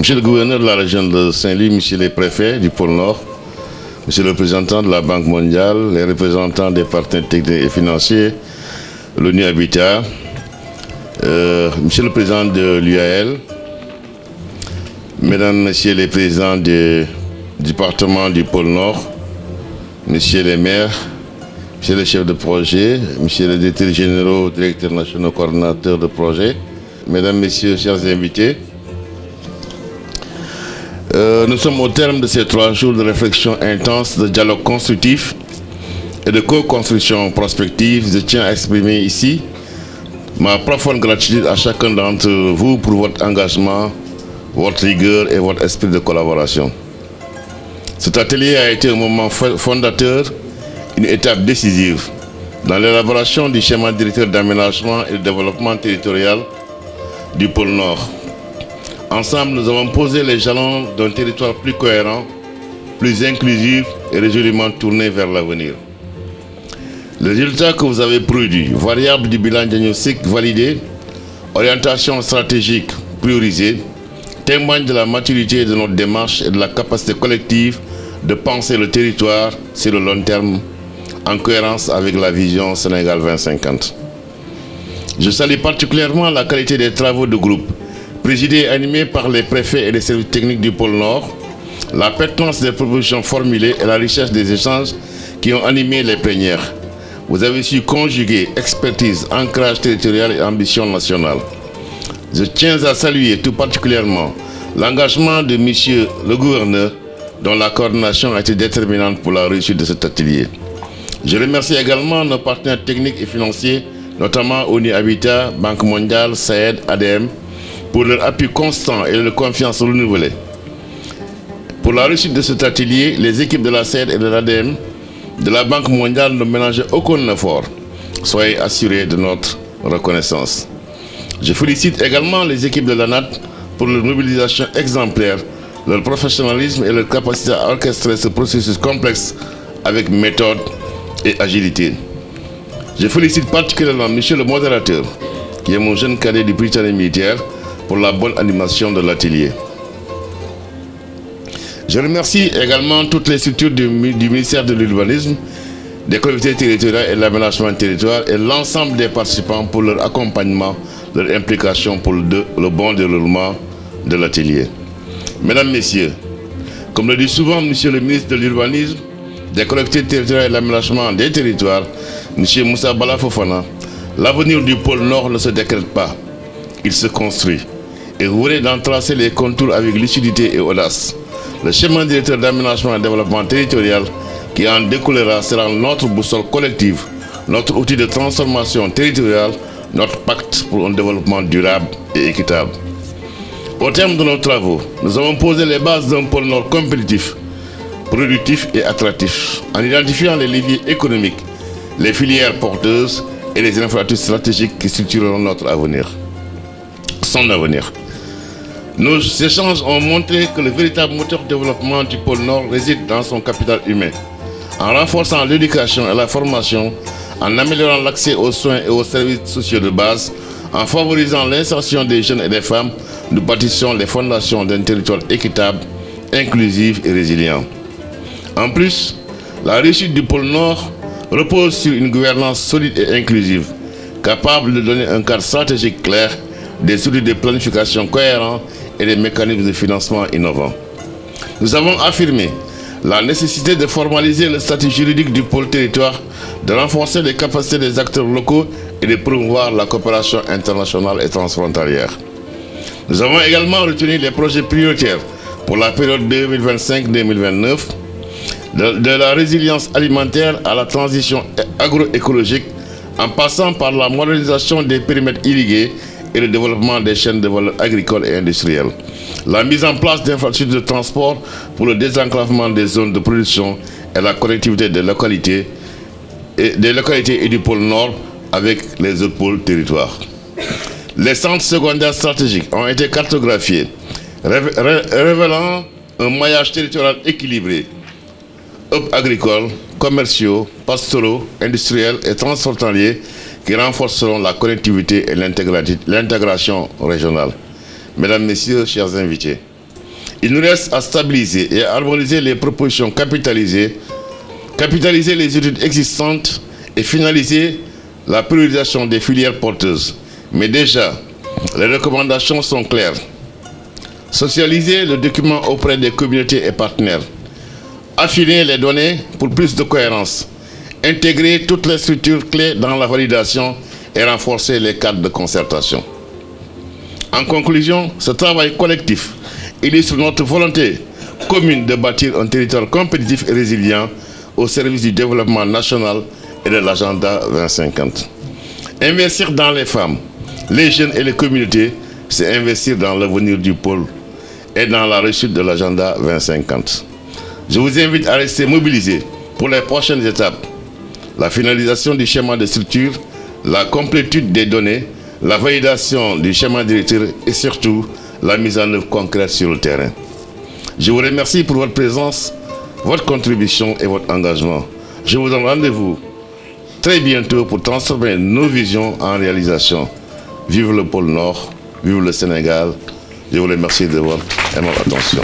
Monsieur le gouverneur de la région de Saint-Louis, monsieur les préfets du pôle Nord, monsieur le représentant de la Banque mondiale, les représentants des partenaires techniques et financiers, l'ONU Habitat, monsieur le président de l'UAL, mesdames, messieurs les présidents du département du pôle Nord, messieurs les maires, messieurs les chefs de projet, messieurs les directeurs généraux, directeurs nationaux, coordonnateurs de projet, mesdames, messieurs, chers invités, nous sommes au terme de ces 3 jours de réflexion intense, de dialogue constructif et de co-construction prospective. Je tiens à exprimer ici ma profonde gratitude à chacun d'entre vous pour votre engagement, votre rigueur et votre esprit de collaboration. Cet atelier a été un moment fondateur, une étape décisive dans l'élaboration du schéma directeur d'aménagement et de développement territorial du pôle Nord. Ensemble, nous avons posé les jalons d'un territoire plus cohérent, plus inclusif et résolument tourné vers l'avenir. Les résultats que vous avez produits, variables du bilan diagnostique validé, orientation stratégique priorisée, témoignent de la maturité de notre démarche et de la capacité collective de penser le territoire sur le long terme, en cohérence avec la vision Sénégal 2050. Je salue particulièrement la qualité des travaux de groupe, présidés et animés par les préfets et les services techniques du pôle Nord, la pertinence des propositions formulées et la richesse des échanges qui ont animé les plénières. Vous avez su conjuguer expertise, ancrage territorial et ambition nationale. Je tiens à saluer tout particulièrement l'engagement de monsieur le gouverneur, dont la coordination a été déterminante pour la réussite de cet atelier. Je remercie également nos partenaires techniques et financiers, notamment ONU Habitat, Banque mondiale, SAED, ADM, pour leur appui constant et leur confiance renouvelée. Pour la réussite de cet atelier, les équipes de la SAED et de l'ADM, de la Banque mondiale ne ménagent aucun effort. Soyez assurés de notre reconnaissance. Je félicite également les équipes de l'ANAT pour leur mobilisation exemplaire, leur professionnalisme et leur capacité à orchestrer ce processus complexe avec méthode et agilité. Je félicite particulièrement monsieur le modérateur, qui est mon jeune cadet du Britannique militaire, pour la bonne animation de l'atelier. Je remercie également toutes les structures du ministère de l'Urbanisme, des collectivités territoriales et de l'aménagement du territoire et l'ensemble des participants pour leur accompagnement, leur implication pour le bon déroulement de l'atelier. Mesdames, Messieurs, comme le dit souvent monsieur le ministre de l'Urbanisme, des collectivités territoriales et de l'aménagement des territoires, monsieur Moussa Bala Fofana, l'avenir du pôle Nord ne se décrète pas, il se construit. Et vous venez d'en tracer les contours avec lucidité et audace. Le schéma directeur d'aménagement et de développement territorial qui en découlera sera notre boussole collective, notre outil de transformation territoriale, notre pacte pour un développement durable et équitable. Au terme de nos travaux, nous avons posé les bases d'un pôle Nord compétitif, productif et attractif, en identifiant les leviers économiques, les filières porteuses et les infrastructures stratégiques qui structureront notre avenir. Son avenir. Nos échanges ont montré que le véritable moteur de développement du pôle Nord réside dans son capital humain. En renforçant l'éducation et la formation, en améliorant l'accès aux soins et aux services sociaux de base, en favorisant l'insertion des jeunes et des femmes, nous bâtissons les fondations d'un territoire équitable, inclusif et résilient. En plus, la réussite du pôle Nord repose sur une gouvernance solide et inclusive, capable de donner un cadre stratégique clair, des outils de planification cohérents et des mécanismes de financement innovants. Nous avons affirmé la nécessité de formaliser le statut juridique du pôle territoire, de renforcer les capacités des acteurs locaux et de promouvoir la coopération internationale et transfrontalière. Nous avons également retenu les projets prioritaires pour la période 2025-2029, de la résilience alimentaire à la transition agroécologique, en passant par la modernisation des périmètres irrigués et le développement des chaînes de valeur agricoles et industrielles. La mise en place d'infrastructures de transport pour le désenclavement des zones de production et la connectivité des localités et du pôle Nord avec les autres pôles territoires. Les centres secondaires stratégiques ont été cartographiés, révélant un maillage territorial équilibré, hubs agricoles, commerciaux, pastoraux, industriels et transfrontaliers qui renforceront la connectivité et l'intégration régionale. Mesdames, Messieurs, chers invités, Il nous reste à stabiliser et à harmoniser les propositions capitaliser les études existantes et finaliser la priorisation des filières porteuses. Mais déjà, les recommandations sont claires. Socialiser le document auprès des communautés et partenaires. Affiner les données pour plus de cohérence. Intégrer toutes les structures clés dans la validation et renforcer les cadres de concertation. En conclusion, ce travail collectif illustre notre volonté commune de bâtir un territoire compétitif et résilient au service du développement national et de l'agenda 2050. Investir dans les femmes, les jeunes et les communautés, c'est investir dans l'avenir du pôle et dans la réussite de l'agenda 2050. Je vous invite à rester mobilisés pour les prochaines étapes. La finalisation du schéma de structure, la complétude des données, la validation du schéma directeur et surtout la mise en œuvre concrète sur le terrain. Je vous remercie pour votre présence, votre contribution et votre engagement. Je vous donne rendez-vous très bientôt pour transformer nos visions en réalisation. Vive le pôle Nord, vive le Sénégal. Je vous remercie de votre aimable attention.